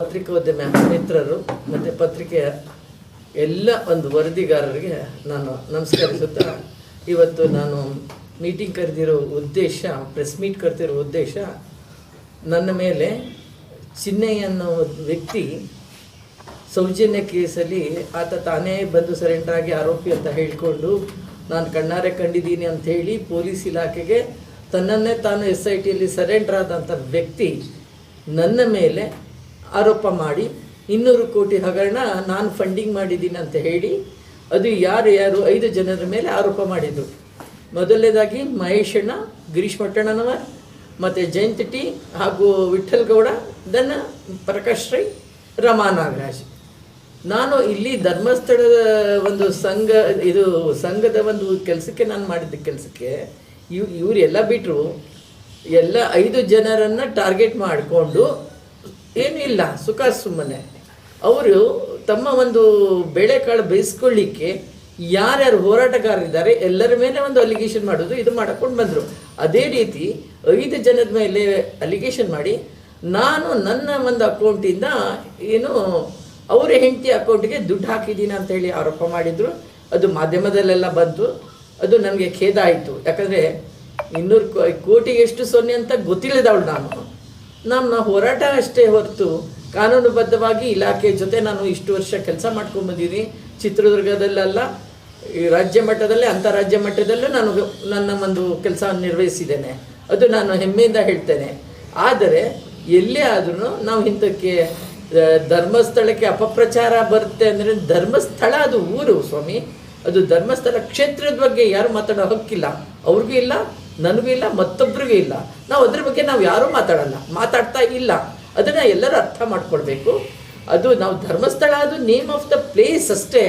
ಪತ್ರಿಕೋದ್ಯಮ ಮಿತ್ರರು ಮತ್ತು ಪತ್ರಿಕೆಯ ಎಲ್ಲ ಒಂದು ವರದಿಗಾರರಿಗೆ ನಾನು ನಮಸ್ಕರಿಸುತ್ತಾ, ಇವತ್ತು ನಾನು ಮೀಟಿಂಗ್ ಕರೆದಿರೋ ಉದ್ದೇಶ, ಪ್ರೆಸ್ ಮೀಟ್ ಕರೆದಿರೋ ಉದ್ದೇಶ, ನನ್ನ ಮೇಲೆ ಚಿನ್ನಯ್ಯ ಅನ್ನೋ ವ್ಯಕ್ತಿ ಸೌಜನ್ಯ ಕೇಸಲ್ಲಿ ಆತ ತಾನೇ ಬಂದು ಸರೆಂಡರ್ ಆಗಿ ಆರೋಪಿ ಅಂತ ಹೇಳಿಕೊಂಡು ನಾನು ಕಣ್ಣಾರೆ ಕಂಡಿದ್ದೀನಿ ಅಂಥೇಳಿ ಪೊಲೀಸ್ ಇಲಾಖೆಗೆ ತನ್ನನ್ನೇ ತಾನು SITಯಲ್ಲಿ ಸರೆಂಡರ್ ಆದಂಥ ವ್ಯಕ್ತಿ ನನ್ನ ಮೇಲೆ ಆರೋಪ ಮಾಡಿ 200 ಕೋಟಿ ಹಗರಣ ನಾನು ಫಂಡಿಂಗ್ ಮಾಡಿದ್ದೀನಿ ಅಂತ ಹೇಳಿ, ಅದು ಯಾರು 5 ಜನರ ಮೇಲೆ ಆರೋಪ ಮಾಡಿದರು. ಮೊದಲನೇದಾಗಿ ಮಹೇಶಣ್ಣ, ಗಿರೀಶ್ ಮಟ್ಟಣ್ಣನವರ್, ಮತ್ತು ಜಯಂತ್ ಟಿ ಹಾಗೂ ವಿಠಲ್ ಗೌಡ, ದನ್ನ ಪ್ರಕಾಶ್ ರೈ, ರಮಾ ನಾಗರಾಜ್. ನಾನು ಇಲ್ಲಿ ಧರ್ಮಸ್ಥಳದ ಒಂದು ಸಂಘದ ಒಂದು ಕೆಲಸಕ್ಕೆ ನಾನು ಮಾಡಿದ್ದ ಕೆಲಸಕ್ಕೆ ಇವರೆಲ್ಲ ಬಿಟ್ಟರು, ಎಲ್ಲ 5 ಜನರನ್ನು ಟಾರ್ಗೆಟ್ ಮಾಡಿಕೊಂಡು ಏನೂ ಇಲ್ಲ, ಸುಖ ಸುಮ್ಮನೆ ಅವರು ತಮ್ಮ ಒಂದು ಬೇಳೆಕಾಳು ಬೇಯಿಸ್ಕೊಳ್ಳಿಕ್ಕೆ ಯಾರ್ಯಾರು ಹೋರಾಟಗಾರರಿದ್ದಾರೆ ಎಲ್ಲರ ಮೇಲೆ ಒಂದು ಅಲಿಗೇಷನ್ ಮಾಡೋದು, ಇದು ಮಾಡ್ಕೊಂಡು ಬಂದರು. ಅದೇ ರೀತಿ 5 ಜನದ ಮೇಲೆ ಅಲಿಗೇಷನ್ ಮಾಡಿ ನಾನು ನನ್ನ ಒಂದು ಅಕೌಂಟಿಂದ ಅವರ ಹೆಂಡತಿ ಅಕೌಂಟಿಗೆ ದುಡ್ಡು ಹಾಕಿದ್ದೀನಿ ಅಂತ ಹೇಳಿ ಆರೋಪ ಮಾಡಿದರು. ಅದು ಮಾಧ್ಯಮದಲ್ಲೆಲ್ಲ ಬಂತು. ಅದು ನನಗೆ ಖೇದ ಆಯಿತು. ಯಾಕಂದರೆ 200 ಕೋಟಿಗೆ ಎಷ್ಟು ಸೊನ್ನೆ ಅಂತ ಗೊತ್ತಿಲ್ಲದವಳು ನಮ್ಮ ಹೋರಾಟ ಅಷ್ಟೇ ಹೊರತು ಕಾನೂನುಬದ್ಧವಾಗಿ ಇಲಾಖೆ ಜೊತೆ ನಾನು ಇಷ್ಟು ವರ್ಷ ಕೆಲಸ ಮಾಡ್ಕೊಂಡ್ಬಂದಿದ್ದೀನಿ. ಚಿತ್ರದುರ್ಗದಲ್ಲೆಲ್ಲ ಈ ರಾಜ್ಯ ಮಟ್ಟದಲ್ಲೇ ಅಂತಾರಾಜ್ಯ ಮಟ್ಟದಲ್ಲೂ ನಾನು ನನ್ನ ಒಂದು ಕೆಲಸ ನಿರ್ವಹಿಸಿದ್ದೇನೆ. ಅದು ನಾನು ಹೆಮ್ಮೆಯಿಂದ ಹೇಳ್ತೇನೆ. ಆದರೆ ಎಲ್ಲೇ ಆದ್ರೂ ನಾವು ಇಂಥಕ್ಕೆ ಧರ್ಮಸ್ಥಳಕ್ಕೆ ಅಪಪ್ರಚಾರ ಬರುತ್ತೆ ಅಂದರೆ, ಧರ್ಮಸ್ಥಳ ಅದು ಊರು ಸ್ವಾಮಿ, ಅದು ಧರ್ಮಸ್ಥಳ ಕ್ಷೇತ್ರದ ಬಗ್ಗೆ ಯಾರು ಮಾತಾಡೋ ಹಕ್ಕಿಲ್ಲ, ಅವ್ರಿಗೂ ಇಲ್ಲ, ನನಗೂ ಇಲ್ಲ, ಮತ್ತೊಬ್ರಿಗೂ ಇಲ್ಲ. ನಾವು ಅದ್ರ ಬಗ್ಗೆ ನಾವು ಯಾರೂ ಮಾತಾಡ್ತಾ ಇಲ್ಲ. ಅದನ್ನು ಎಲ್ಲರೂ ಅರ್ಥ ಮಾಡ್ಕೊಳ್ಬೇಕು. ಅದು ನಾವು ಧರ್ಮಸ್ಥಳ, ಅದು ನೇಮ್ ಆಫ್ ದ ಪ್ಲೇಸ್ ಅಷ್ಟೇ.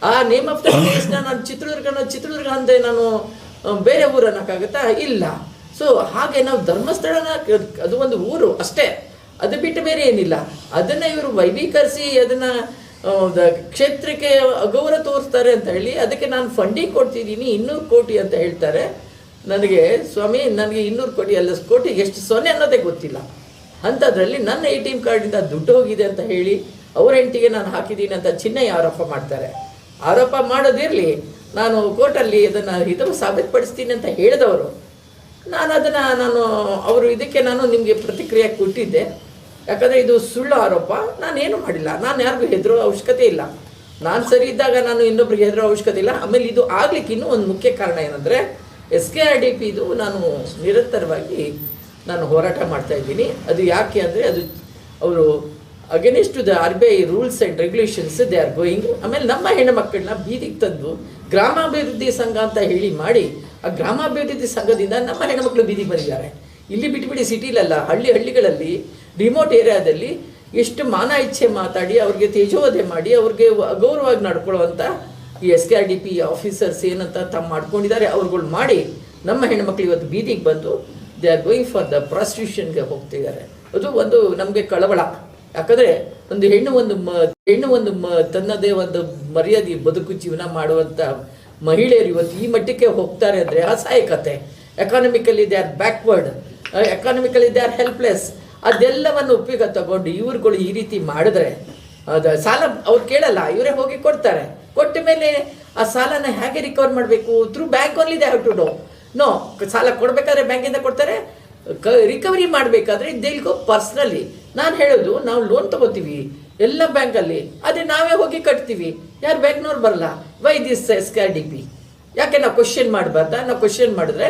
ಆ ನೇಮ್ ಆಫ್ ದ ಪ್ಲೇಸ್ನ ನಾನು ಚಿತ್ರದುರ್ಗ ಅಂದೆ ನಾನು ಬೇರೆ ಊರು ಅನ್ನೋಕ್ಕಾಗುತ್ತಾ? ಇಲ್ಲ. ಸೊ ಹಾಗೆ ನಾವು ಧರ್ಮಸ್ಥಳನ, ಅದು ಒಂದು ಊರು ಅಷ್ಟೇ, ಅದು ಬಿಟ್ಟು ಬೇರೆ ಏನಿಲ್ಲ. ಅದನ್ನು ಇವರು ವೈಭೀಕರಿಸಿ ಅದನ್ನು ಕ್ಷೇತ್ರಕ್ಕೆ ಅಗೌರವ ತೋರಿಸ್ತಾರೆ ಅಂತ ಹೇಳಿ ಅದಕ್ಕೆ ನಾನು ಫಂಡಿಂಗ್ ಕೊಡ್ತಿದ್ದೀನಿ 200 ಕೋಟಿ ಅಂತ ಹೇಳ್ತಾರೆ. ನನಗೆ ಸ್ವಾಮಿ, ನನಗೆ 200 ಕೋಟಿ ಅಲ್ಲ, ಕೋಟಿಗೆ ಎಷ್ಟು ಸೊನ್ನೆ ಅನ್ನೋದೇ ಗೊತ್ತಿಲ್ಲ. ಅಂಥದ್ರಲ್ಲಿ ನನ್ನ ATM ಕಾರ್ಡಿಂದ ದುಡ್ಡು ಹೋಗಿದೆ ಅಂತ ಹೇಳಿ ಅವ್ರ ಹೆಂಡತಿಗೆ ನಾನು ಹಾಕಿದ್ದೀನಿ ಅಂತ ಚಿನ್ನಯ್ಯ ಆರೋಪ ಮಾಡ್ತಾರೆ. ಆರೋಪ ಮಾಡೋದಿರಲಿ, ನಾನು ಕೋರ್ಟಲ್ಲಿ ಅದನ್ನು ಸಾಬೀತುಪಡಿಸ್ತೀನಿ ಅಂತ ಹೇಳಿದವರು. ಅವರು ಇದಕ್ಕೆ ನಾನು ನಿಮಗೆ ಪ್ರತಿಕ್ರಿಯೆ ಕೊಟ್ಟಿದ್ದೆ. ಯಾಕಂದರೆ ಇದು ಸುಳ್ಳು ಆರೋಪ, ನಾನೇನು ಮಾಡಿಲ್ಲ, ನಾನು ಯಾರಿಗೂ ಹೆದರೋ ಅವಶ್ಯಕತೆ ಇಲ್ಲ. ನಾನು ಸರಿ ಇದ್ದಾಗ ನಾನು ಇನ್ನೊಬ್ರಿಗೆ ಹೆದರೋ ಅವಶ್ಯಕತೆ ಇಲ್ಲ. ಆಮೇಲೆ ಇದು ಆಗ್ಲಿಕ್ಕೆ ಇನ್ನೂ ಒಂದು ಮುಖ್ಯ ಕಾರಣ ಏನಂದರೆ, SKRDP ಇದು ನಾನು ನಿರಂತರವಾಗಿ ಹೋರಾಟ ಮಾಡ್ತಾ ಇದ್ದೀನಿ. ಅದು ಯಾಕೆ ಅಂದರೆ, ಅದು ಅವರು against the RBI rules and regulations they are going. ಆಮೇಲೆ ನಮ್ಮ ಹೆಣ್ಣುಮಕ್ಕಳನ್ನ ಬೀದಿಗೆ ತಂದು ಗ್ರಾಮಾಭಿವೃದ್ಧಿ ಸಂಘ ಅಂತ ಹೇಳಿ ಮಾಡಿ, ಆ ಗ್ರಾಮಾಭಿವೃದ್ಧಿ ಸಂಘದಿಂದ ನಮ್ಮ ಹೆಣ್ಣುಮಕ್ಕಳು ಬೀದಿಗೆ ಬಂದಿದ್ದಾರೆ. ಇಲ್ಲಿ ಬಿಟ್ಟು ಸಿಟಿಲಲ್ಲ, ಹಳ್ಳಿಗಳಲ್ಲಿ ರಿಮೋಟ್ ಏರಿಯಾದಲ್ಲಿ ಎಷ್ಟು ಮಾನ ಇಚ್ಛೆ ಮಾತಾಡಿ ಅವ್ರಿಗೆ ತೇಜೋವಧೆ ಮಾಡಿ ಅವ್ರಿಗೆ ಅಗೌರವವಾಗಿ ನಡ್ಕೊಳ್ಳುವಂಥ ಈ SKRDP ಆಫೀಸರ್ಸ್ ಏನಂತ ತಮ್ಮ ಮಾಡ್ಕೊಂಡಿದ್ದಾರೆ, ಅವ್ರುಗಳು ಮಾಡಿ ನಮ್ಮ ಹೆಣ್ಮಕ್ಳು ಇವತ್ತು ಬೀದಿಗೆ ಬಂದು they are going for the ಪ್ರಾಸ್ಟಿಟ್ಯೂಷನ್ಗೆ ಹೋಗ್ತಿದ್ದಾರೆ. ಅದು ಒಂದು ನಮಗೆ ಕಳವಳ. ಯಾಕಂದರೆ ಒಂದು ಹೆಣ್ಣು ತನ್ನದೇ ಒಂದು ಮರ್ಯಾದೆ ಬದುಕು ಜೀವನ ಮಾಡುವಂಥ ಮಹಿಳೆಯರು ಇವತ್ತು ಈ ಮಟ್ಟಕ್ಕೆ ಹೋಗ್ತಾರೆ ಅಂದರೆ ಅಸಹಾಯಕತೆ. Economically they are backward, economically they are helpless. ಅದೆಲ್ಲವನ್ನು ಉಪಯೋಗ ತಗೊಂಡು ಇವ್ರುಗಳು ಈ ರೀತಿ ಮಾಡಿದ್ರೆ, ಸಾಲ ಅವ್ರು ಕೇಳಲ್ಲ, ಇವರೇ ಹೋಗಿ ಕೊಡ್ತಾರೆ. ಕೊಟ್ಟ ಮೇಲೆ ಆ ಸಾಲನ ಹೇಗೆ ರಿಕವರ್ ಮಾಡಬೇಕು? Through bank only they have to do. No, ಸಾಲ ಕೊಡಬೇಕಾದ್ರೆ ಬ್ಯಾಂಕಿಂದ ಕೊಡ್ತಾರೆ, ರಿಕವರಿ ಮಾಡಬೇಕಾದ್ರೆ ದೇಲ್ಗೋ ಪರ್ಸ್ನಲಿ. ನಾನು ಹೇಳೋದು, ನಾವು ಲೋನ್ ತಗೋತೀವಿ ಎಲ್ಲ ಬ್ಯಾಂಕಲ್ಲಿ, ಆದರೆ ನಾವೇ ಹೋಗಿ ಕಟ್ತೀವಿ, ಯಾರು ಬ್ಯಾಂಕ್ನವ್ರು ಬರಲ್ಲ. Why this SKRDP? ಯಾಕೆ ನಾವು ಕ್ವಶನ್ ಮಾಡಬಾರ್ದಾ? ನಾವು ಕ್ವಶನ್ ಮಾಡಿದ್ರೆ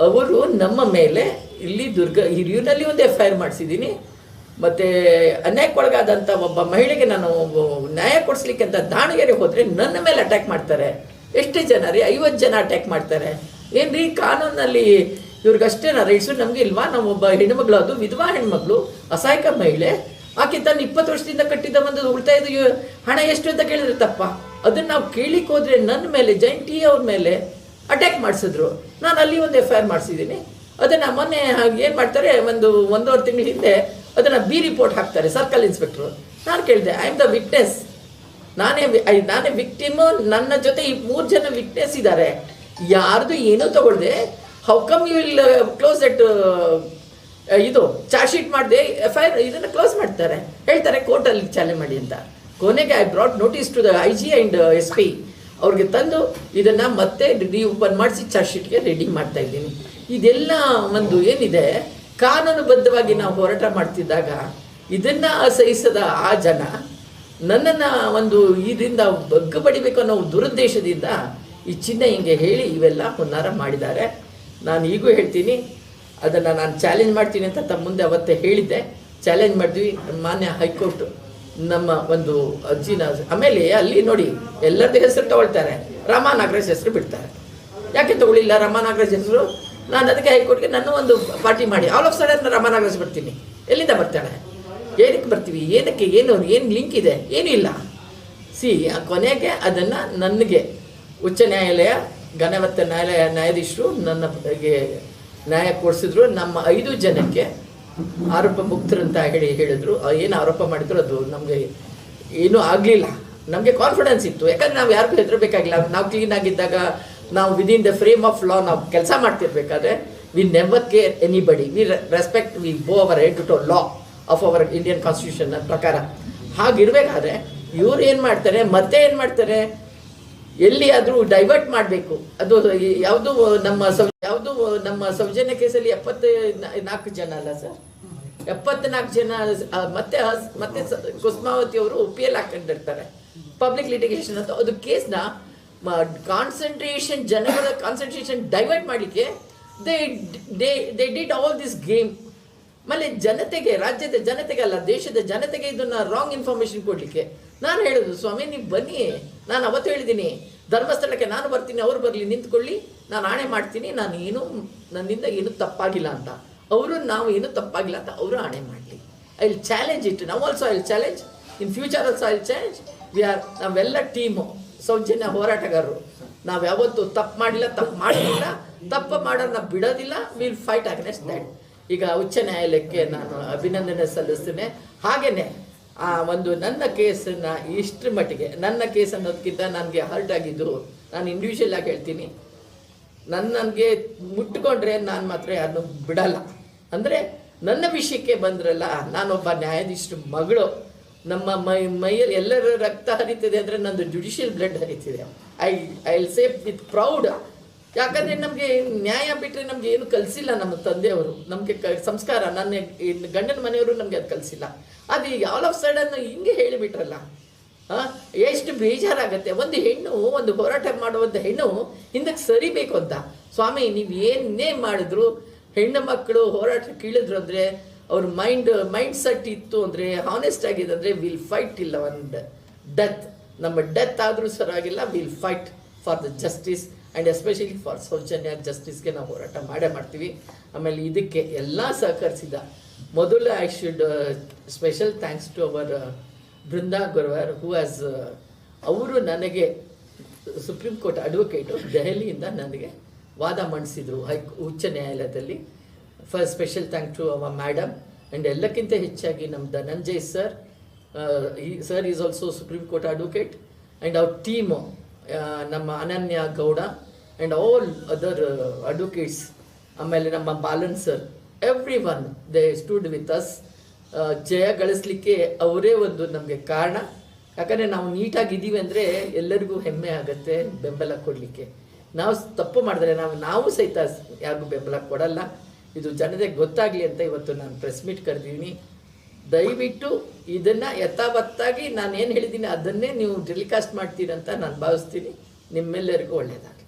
ಅವರು ನಮ್ಮ ಮೇಲೆ ಇಲ್ಲಿ ಹಿರಿಯೂರಿನಲ್ಲಿ ಒಂದು FIR ಮಾಡಿಸಿದ್ದೀನಿ. ಮತ್ತು ಅನ್ಯಾಯಕ್ಕೊಳಗಾದಂಥ ಒಬ್ಬ ಮಹಿಳೆಗೆ ನಾನು ನ್ಯಾಯ ಕೊಡಿಸ್ಲಿಕ್ಕೆ ಅಂತ ದಾವಣಗೆರೆ ಹೋದರೆ ನನ್ನ ಮೇಲೆ ಅಟ್ಯಾಕ್ ಮಾಡ್ತಾರೆ. ಎಷ್ಟು ಜನ ರೀ? 50 ಜನ ಅಟ್ಯಾಕ್ ಮಾಡ್ತಾರೆ. ಏನು ರೀ, ಕಾನೂನಲ್ಲಿ ಇವ್ರಿಗಷ್ಟೇ ರೈಟ್ಸು, ನಮಗೆ ಇಲ್ವಾ? ನಾವು ಒಬ್ಬ ಹೆಣ್ಣುಮಗಳು, ಅದು ವಿಧವಾ ಹೆಣ್ಮಗಳು, ಅಸಹಾಯಕ ಮಹಿಳೆ, ಆಕೆ ತನ್ನ 20 ವರ್ಷದಿಂದ ಕಟ್ಟಿದ್ದ ಒಂದು ಉಳಿತಾಯದ ಹಣ ಎಷ್ಟು ಅಂತ ಕೇಳಿದ್ರೆ ತಪ್ಪ? ಅದನ್ನು ನಾವು ಕೇಳಿಕ್ಕೆ ಹೋದರೆ ನನ್ನ ಮೇಲೆ ಜಯಂತ್ ಟಿ ಅವ್ರ ಮೇಲೆ ಅಟ್ಯಾಕ್ ಮಾಡಿಸಿದ್ರು. ನಾನು ಅಲ್ಲಿ ಒಂದು FIR ಮಾಡಿಸಿದ್ದೀನಿ. ಅದನ್ನು ಮೊನ್ನೆ ಏನು ಮಾಡ್ತಾರೆ, 1.5 ತಿಂಗಳ ಹಿಂದೆ ಅದನ್ನು B ರಿಪೋರ್ಟ್ ಹಾಕ್ತಾರೆ ಸರ್ಕಲ್ ಇನ್ಸ್ಪೆಕ್ಟ್ರು. ನಾನು ಕೇಳಿದೆ, ಐ ಆಮ್ ದ ವಿಟ್ನೆಸ್, ನಾನೇ ವಿಕ್ಟಿಮು, ನನ್ನ ಜೊತೆ ಈ 3 ಜನ ವಿಟ್ನೆಸ್ ಇದ್ದಾರೆ, ಯಾರ್ದು ಏನೂ ತಗೊಳ್ದೆ, how come you will close that ಇದು ಚಾರ್ಜ್ ಶೀಟ್ ಮಾಡದೆ FIR ಇದನ್ನು ಕ್ಲೋಸ್ ಮಾಡ್ತಾರೆ, ಹೇಳ್ತಾರೆ ಕೋರ್ಟಲ್ಲಿ ಚಾಲೆಂಜ್ ಮಾಡಿ ಅಂತ. ಕೊನೆಗೆ I brought notice to the IG and SP ಅವ್ರಿಗೆ ತಂದು ಇದನ್ನು ಮತ್ತೆ ಓಪನ್ ಮಾಡಿಸಿ ಚಾರ್ಜ್ ಶೀಟ್ಗೆ ರೆಡಿ ಮಾಡ್ತಾ ಇದ್ದೀನಿ. ಇದೆಲ್ಲ ಒಂದು ಏನಿದೆ ಕಾನೂನುಬದ್ಧವಾಗಿ ನಾವು ಹೋರಾಟ ಮಾಡ್ತಿದ್ದಾಗ ಇದನ್ನು ಅಸಹಿಸದ ಆ ಜನ ನನ್ನನ್ನು ಒಂದು ಇದರಿಂದ ಬಗ್ಗ ಬಡಿಬೇಕು ಅನ್ನೋ ದುರುದ್ದೇಶದಿಂದ ಈ ಚಿಹ್ನೆ ಹಿಂಗೆ ಹೇಳಿ ಇವೆಲ್ಲ ಹುನ್ನಾರ ಮಾಡಿದ್ದಾರೆ. ನಾನು ಈಗೂ ಹೇಳ್ತೀನಿ, ಅದನ್ನು ನಾನು ಚಾಲೆಂಜ್ ಮಾಡ್ತೀನಿ ಅಂತ ತಮ್ಮ ಮುಂದೆ ಅವತ್ತೇ ಹೇಳಿದ್ದೆ. ಚಾಲೆಂಜ್ ಮಾಡಿದ್ವಿ. ಮಾನ್ಯ ಹೈಕೋರ್ಟ್ ನಮ್ಮ ಒಂದು ಅರ್ಜಿನ ಆಮೇಲೆ ಅಲ್ಲಿ ನೋಡಿ ಎಲ್ಲರದ್ದು ಹೆಸರು ತಗೊಳ್ತಾರೆ, ರಾಮಾ ನಾಗರಾಜ್ ಹೆಸರು ಬಿಡ್ತಾರೆ. ಯಾಕೆ ತಗೊಳ್ಳಿಲ್ಲ ರಾಮಾ ನಾಗರಾಜ್ ಹೆಸರು? ನಾನು ಅದಕ್ಕೆ ಹೈಕೋರ್ಟ್ಗೆ ನಾನು ಒಂದು ಪಾರ್ಟಿ ಮಾಡಿ all of sudden Rama Nagaraj ಬರ್ತೀನಿ. ಎಲ್ಲಿಂದ ಬರ್ತಾಳೆ? ಏನಕ್ಕೆ ಬರ್ತೀವಿ? ಏನಕ್ಕೆ? ಏನು ಲಿಂಕ್ ಇದೆ? ಏನೂ ಇಲ್ಲ. ಕೊನೆಗೆ ಅದನ್ನು ನನಗೆ ಉಚ್ಚ ನ್ಯಾಯಾಲಯ ಘನವತ್ತ ನ್ಯಾಯಾಧೀಶರು ನನಗೆ ನ್ಯಾಯ ಕೊಡಿಸಿದ್ರು. ನಮ್ಮ 5 ಜನಕ್ಕೆ ಆರೋಪ ಮುಕ್ತರಂತ ಹೇಳಿದ್ರು. ಏನು ಆರೋಪ ಮಾಡಿದ್ರು ಅದು ನಮಗೆ ಏನೂ ಆಗಲಿಲ್ಲ. ನಮಗೆ ಕಾನ್ಫಿಡೆನ್ಸ್ ಇತ್ತು, ಯಾಕಂದರೆ ನಾವು ಯಾರಿಗೂ ಹೆದರಬೇಕಾಗಿಲ್ಲ. ನಾವು ಕ್ಲೀನಾಗಿದ್ದಾಗ, ನಾವು within the frame of law ನಾವು ಕೆಲಸ ಮಾಡ್ತಿರ್ಬೇಕಾದ್ರೆ we never care anybody, we respect, we go our head to law of our Indian constitution ಪ್ರಕಾರ. ಹಾಗಿರಬೇಕಾದ್ರೆ ಇವ್ರು ಏನು ಮಾಡ್ತಾರೆ, ಮತ್ತೆ ಏನು ಮಾಡ್ತಾರೆ, ಎಲ್ಲಿಯಾದರೂ ಡೈವರ್ಟ್ ಮಾಡಬೇಕು. ಅದು ಯಾವುದು ನಮ್ಮ ಸೌಜನ್ಯ ಕೇಸಲ್ಲಿ 74 ಜನ ಅಲ್ಲ ಸರ್, 74 ಜನ ಮತ್ತೆ ಕುಸುಮಾವತಿ ಅವರು PL ಹಾಕೊಂಡಿರ್ತಾರೆ, ಪಬ್ಲಿಕ್ ಲಿಟಿಗೇಷನ್ ಅಂತ. ಅದು ಕೇಸ್ನ ಜನಗಳ ಕಾನ್ಸಂಟ್ರೇಷನ್ ಡೈವರ್ಟ್ ಮಾಡಲಿಕ್ಕೆ they did all this game. ಆಮೇಲೆ ಜನತೆಗೆ, ರಾಜ್ಯದ ಜನತೆಗೆ ಅಲ್ಲ, ದೇಶದ ಜನತೆಗೆ ಇದನ್ನ ರಾಂಗ್ ಇನ್ಫಾರ್ಮೇಶನ್ ಕೊಡಲಿಕ್ಕೆ ನಾನು ಹೇಳೋದು, ಸ್ವಾಮಿ ನೀವು ಬನ್ನಿ, ನಾನು ಅವತ್ತು ಹೇಳಿದ್ದೀನಿ ಧರ್ಮಸ್ಥಳಕ್ಕೆ ನಾನು ಬರ್ತೀನಿ, ಅವ್ರು ಬರಲಿ, ನಿಂತ್ಕೊಳ್ಳಿ, ನಾನು ಆಣೆ ಮಾಡ್ತೀನಿ, ನನ್ನಿಂದ ಏನು ತಪ್ಪಾಗಿಲ್ಲ ಅಂತ. ನಾವು ಏನು ತಪ್ಪಾಗಿಲ್ಲ ಅಂತ ಅವರು ಆಣೆ ಮಾಡಲಿ. I will challenge it. ನಾವು also I will challenge, in future also I will challenge. ನಾವೆಲ್ಲ ಟೀಮು ಸೌಜನ್ಯ ಹೋರಾಟಗಾರರು. ನಾವು ಯಾವತ್ತೂ ತಪ್ಪು ಮಾಡಿಲ್ಲ, ತಪ್ಪು ಮಾಡೋದನ್ನ ಬಿಡೋದಿಲ್ಲ. Will fight against that. ಈಗ ಉಚ್ಚ ನ್ಯಾಯಾಲಯಕ್ಕೆ ನಾನು ಅಭಿನಂದನೆ ಸಲ್ಲಿಸ್ತೇನೆ. ಹಾಗೆಯೇ ಆ ಒಂದು ನನ್ನ ಕೇಸನ್ನು ಇಷ್ಟರ ಮಟ್ಟಿಗೆ, ನನ್ನ ಕೇಸ್ ಅನ್ನೋದಕ್ಕಿಂತ ನನಗೆ ಹರ್ಟ್ ಆಗಿದ್ದು, ನಾನು ಇಂಡಿವಿಜುವಲ್ ಆಗಿ ಹೇಳ್ತೀನಿ, ನನಗೆ ಮುಟ್ಕೊಂಡ್ರೆ ನಾನು ಮಾತ್ರ ಯಾರನ್ನೂ ಬಿಡಲ್ಲ. ಅಂದರೆ ನನ್ನ ವಿಷಯಕ್ಕೆ ಬಂದ್ರಲ್ಲ, ನಾನೊಬ್ಬ ನ್ಯಾಯಾಧೀಶರ ಮಗಳು, ನಮ್ಮ ಮೈಯಲ್ಲಿ ಎಲ್ಲರ ರಕ್ತ ಹರಿತಿದೆ ಅಂದರೆ ನಂದು ಜುಡಿಷಿಯಲ್ ಬ್ಲಡ್ ಹರಿತಿದೆ. I will say with proud. ಯಾಕಂದರೆ ನಮಗೆ ನ್ಯಾಯ ಬಿಟ್ಟರೆ ನಮಗೆ ಏನು ಕಲಿಸಿಲ್ಲ ನಮ್ಮ ತಂದೆಯವರು, ನಮಗೆ ಸಂಸ್ಕಾರ, ನನ್ನ ಗಂಡನ ಮನೆಯವರು ನಮಗೆ ಅದು ಕಲಿಸಿಲ್ಲ. ಅದು ಈಗ ಆಲ್ ಆಫ್ ಸಡನ್ ಹಿಂಗೆ ಹೇಳಿಬಿಟ್ರಲ್ಲ, ಎಷ್ಟು ಬೇಜಾರಾಗತ್ತೆ. ಒಂದು ಹೆಣ್ಣು, ಒಂದು ಹೋರಾಟ ಮಾಡುವಂಥ ಹೆಣ್ಣು ಹಿಂದಕ್ಕೆ ಸರಿಬೇಕು ಅಂತ. ಸ್ವಾಮಿ ನೀವು ಏನೇ ಮಾಡಿದ್ರು, ಹೆಣ್ಣು ಮಕ್ಕಳು ಹೋರಾಟಕ್ಕೆ ಇಳಿದ್ರು ಅಂದರೆ ಅವ್ರ ಮೈಂಡ್ ಸೆಟ್ ಇತ್ತು ಅಂದರೆ, ಹಾನೆಸ್ಟ್ ಆಗಿದೆ ಅಂದರೆ, ವಿಲ್ ಫೈಟ್ ಇಲ್ಲ ಒಂದು ಡೆತ್. ನಮ್ಮ ಡೆತ್ ಆದರೂ ಸರಿಯಾಗಿಲ್ಲ, will fight for the justice and especially for Soujanya ಜಸ್ಟಿಸ್ಗೆ ನಾವು ಹೋರಾಟ ಮಾಡ್ತೀವಿ. ಆಮೇಲೆ ಇದಕ್ಕೆ ಎಲ್ಲ ಸಹಕರಿಸಿದ ಮೊದಲು I should special thanks to our Brinda Guruvar who has, ಅವರು ನನಗೆ ಸುಪ್ರೀಂ ಕೋರ್ಟ್ ಅಡ್ವೊಕೇಟು ದೆಹಲಿಯಿಂದ ನನಗೆ ವಾದ ಮಂಡಿಸಿದರು ಉಚ್ಚ ನ್ಯಾಯಾಲಯದಲ್ಲಿ. First special thank to our madam. And ಎಲ್ಲಕ್ಕಿಂತ ಹೆಚ್ಚಾಗಿ ನಮ್ಮ Dhananjay sir is also supreme court advocate. And ಅವ್ರ ಟೀಮು, ನಮ್ಮ Ananya Gowda and all other advocates, ಆಮೇಲೆ ನಮ್ಮ Balan sir, everyone they stood with us. ಜಯ ಗಳಿಸ್ಲಿಕ್ಕೆ ಅವರೇ ಒಂದು ನಮಗೆ ಕಾರಣ. ಯಾಕಂದರೆ ನಾವು ನೀಟಾಗಿದ್ದೀವಿ ಅಂದರೆ ಎಲ್ಲರಿಗೂ ಹೆಮ್ಮೆ ಆಗುತ್ತೆ ಬೆಂಬಲ ಕೊಡಲಿಕ್ಕೆ. ನಾವು ತಪ್ಪು ಮಾಡಿದ್ರೆ ನಾವು ಸಹಿತ ಯಾರಿಗೂ ಬೆಂಬಲ ಕೊಡಲ್ಲ. ಇದು ಜನತೆಗೆ ಗೊತ್ತಾಗಲಿ ಅಂತ ಇವತ್ತು ನಾನು ಪ್ರೆಸ್ ಮೀಟ್ ಕರೆದಿದ್ದೀನಿ. ದಯವಿಟ್ಟು ಇದನ್ನು ಯಥಾವತ್ತಾಗಿ ನಾನು ಏನು ಹೇಳಿದ್ದೀನಿ ಅದನ್ನೇ ನೀವು ಟೆಲಿಕಾಸ್ಟ್ ಮಾಡ್ತೀರಂತ ನಾನು ಭಾವಿಸ್ತೀನಿ. ನಿಮ್ಮೆಲ್ಲರಿಗೂ ಒಳ್ಳೆಯದಾಗಲಿ.